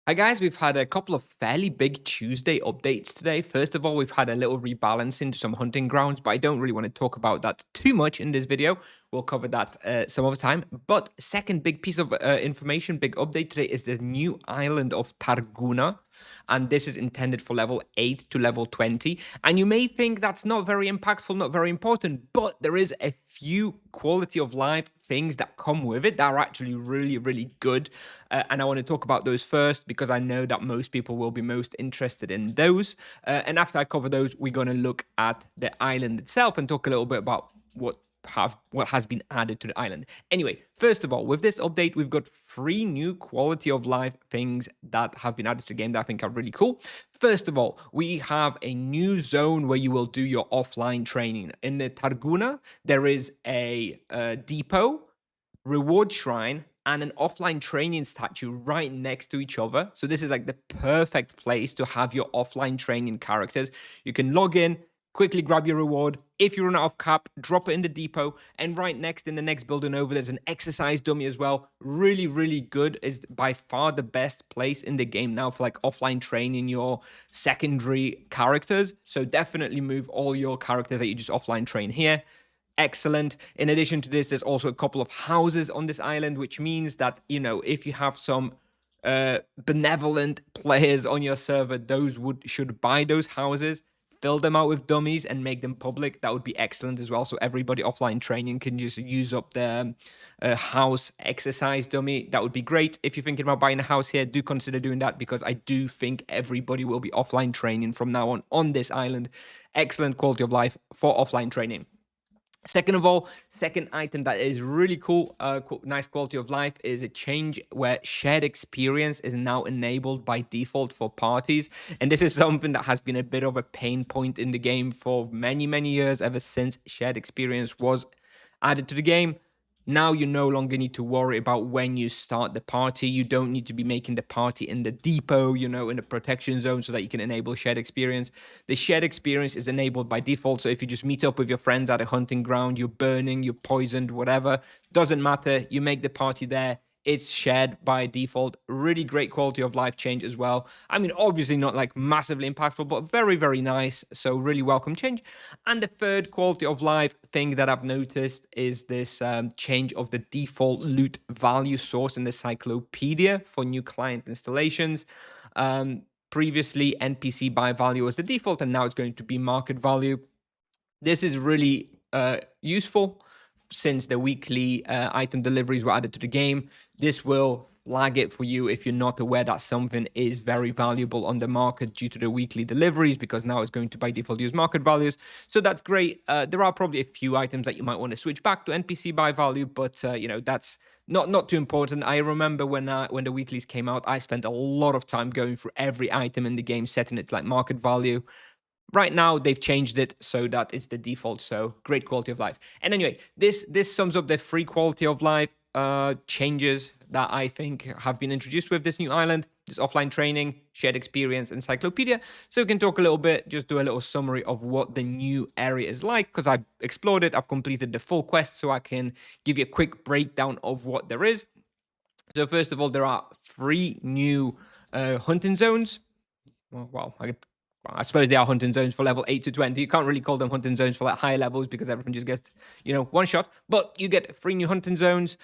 Hi guys, we've had a couple of fairly big Tuesday updates today. First of all, we've had a little rebalancing to some hunting grounds, but I don't really want to talk about that too much in this video. We'll cover that some other time. But second big piece of information, big update today is the new island of Targuna. And this is intended for level 8 to level 20. And you may think that's not very impactful, not very important, but there is a few quality of life things that come with it that are actually really, really good. And I want to talk about those first because I know that most people will be most interested in those. And after I cover those, we're going to look at the island itself and talk a little bit about what has been added to the island. Anyway, first of all, with this update, we've got 3 new quality of life things that have been added to the game that I think are really cool. First of all, we have a new zone where you will do your offline training. In the Targuna, there is a depot, reward shrine, and an offline training statue right next to each other. So this is like the perfect place to have your offline training characters. You can log in, quickly grab your reward. If you run out of cap, drop it in the depot. And right next, in the next building over, there's an exercise dummy as well. Really, really good. Is by far the best place in the game now for like offline training your secondary characters. So definitely move all your characters that you just offline train here. Excellent. In addition to this, there's also a couple of houses on this island, which means that, you know, if you have some benevolent players on your server, those should buy those houses, fill them out with dummies and make them public. That would be excellent as well. So everybody offline training can just use up their house exercise dummy. That would be great. If you're thinking about buying a house here, do consider doing that because I do think everybody will be offline training from now on this island. Excellent quality of life for offline training. Second of all, second item that is really cool, nice quality of life is a change where shared experience is now enabled by default for parties. And this is something that has been a bit of a pain point in the game for many, many years, ever since shared experience was added to the game. Now you no longer need to worry about when you start the party. You don't need to be making the party in the depot, you know, in the protection zone so that you can enable shared experience. The shared experience is enabled by default. So if you just meet up with your friends at a hunting ground, you're burning, you're poisoned, whatever, doesn't matter. You make the party there. It's shared by default. Really great quality of life change as well. I mean, obviously not like massively impactful, but very, very nice. So really welcome change. And the third quality of life thing that I've noticed is this change of the default loot value source in the Cyclopedia for new client installations. Previously, NPC buy value was the default, and now it's going to be market value. This is really useful since the weekly item deliveries were added to the game. This will flag it for you if you're not aware that something is very valuable on the market due to the weekly deliveries, because now it's going to by default use market values. So that's great. There are probably a few items that you might want to switch back to NPC buy value, but you know, that's not too important. I remember when the weeklies came out, I spent a lot of time going through every item in the game, setting it to like market value. Right now, they've changed it so that it's the default, so great quality of life. And anyway, this sums up the free quality of life changes that I think have been introduced with this new island. This offline training, shared experience, encyclopedia. So we can talk a little bit, just do a little summary of what the new area is like, because I've explored it, I've completed the full quest, so I can give you a quick breakdown of what there is. So first of all, there are 3 new hunting zones. Well, I suppose they are hunting zones for level 8 to 20. You can't really call them hunting zones for like higher levels because everyone just gets, you know, one shot. But you get 3 new hunting zones,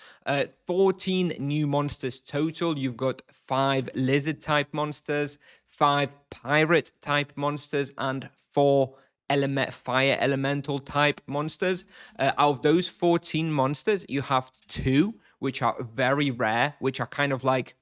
14 new monsters total. You've got 5 lizard type monsters, 5 pirate type monsters, and 4 fire elemental type monsters. Out of those 14 monsters, you have 2 which are very rare, which are kind of like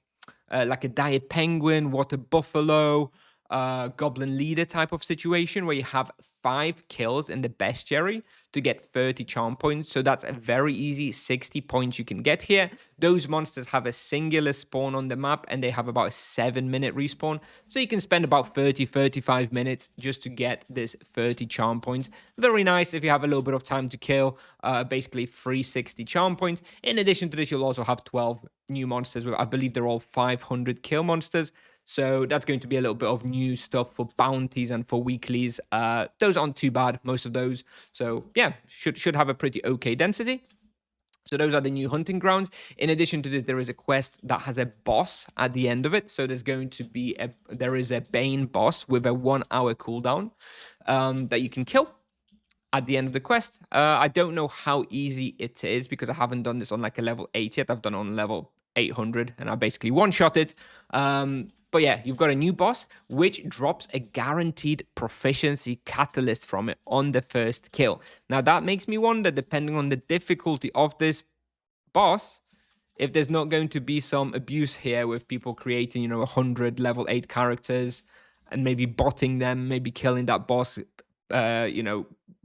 a dire penguin, water buffalo, goblin leader type of situation where you have 5 kills in the bestiary to get 30 charm points. So that's a very easy 60 points you can get here. Those monsters have a singular spawn on the map and they have about a 7-minute respawn. So you can spend about 35 minutes just to get this 30 charm points. Very nice if you have a little bit of time to kill, basically 360 charm points. In addition to this, you'll also have 12 new monsters. I believe they're all 500 kill monsters. So that's going to be a little bit of new stuff for bounties and for weeklies. Those aren't too bad, most of those. So yeah, should have a pretty okay density. So those are the new hunting grounds. In addition to this, there is a quest that has a boss at the end of it. So there's going to be there is a Bane boss with a 1 hour cooldown that you can kill at the end of the quest. I don't know how easy it is because I haven't done this on like a level 8 yet. I've done it on level 800 and I basically one-shot it. But yeah, you've got a new boss, which drops a guaranteed proficiency catalyst from it on the first kill. Now, that makes me wonder, depending on the difficulty of this boss, if there's not going to be some abuse here with people creating, 100 level 8 characters and maybe botting them, maybe killing that boss,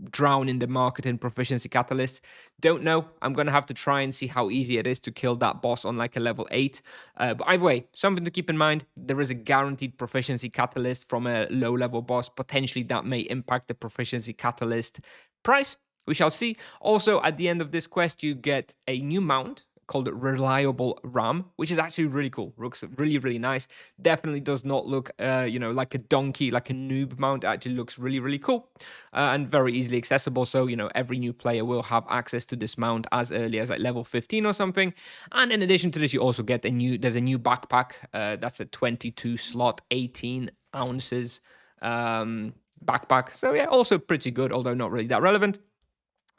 drown in the marketing proficiency catalyst. Don't know. I'm going to have to try and see how easy it is to kill that boss on like a level 8. But either way, something to keep in mind. There is a guaranteed proficiency catalyst from a low level boss. Potentially that may impact the proficiency catalyst price. We shall see. Also, at the end of this quest, you get a new mount called Reliable Ram, which is actually really cool. Looks really, really nice. Definitely does not look, like a donkey, like a noob mount. It actually looks really, really cool and very easily accessible. So, every new player will have access to this mount as early as like level 15 or something. And in addition to this, you also get there's a new backpack. That's a 22 slot, 18 ounces backpack. So yeah, also pretty good, although not really that relevant.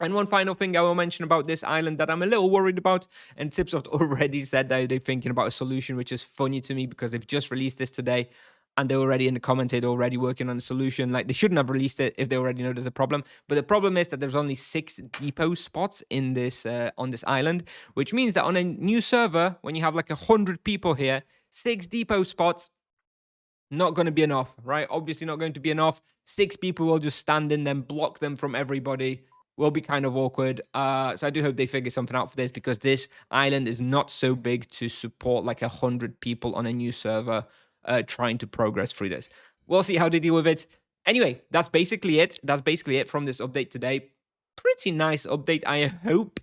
And one final thing I will mention about this island that I'm a little worried about, and Tipsoft already said that they're thinking about a solution, which is funny to me because they've just released this today and they're already in the comments, they're already working on a solution. Like, they shouldn't have released it if they already know there's a problem. But the problem is that there's only 6 depot spots in this on this island, which means that on a new server, when you have like 100 people here, 6 depot spots, not going to be enough, right? Obviously not going to be enough. 6 people will just stand in them, block them from everybody. Will be kind of awkward. So I do hope they figure something out for this, because this island is not so big to support like 100 people on a new server trying to progress through this. We'll see how they deal with it. Anyway, that's basically it. That's basically it from this update today. Pretty nice update. I hope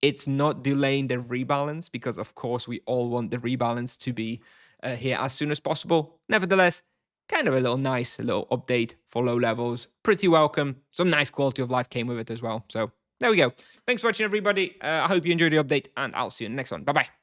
it's not delaying the rebalance, because of course we all want the rebalance to be here as soon as possible. Nevertheless, kind of a little update for low levels. Pretty welcome. Some nice quality of life came with it as well. So there we go. Thanks for watching, everybody. I hope you enjoyed the update, and I'll see you in the next one. Bye-bye.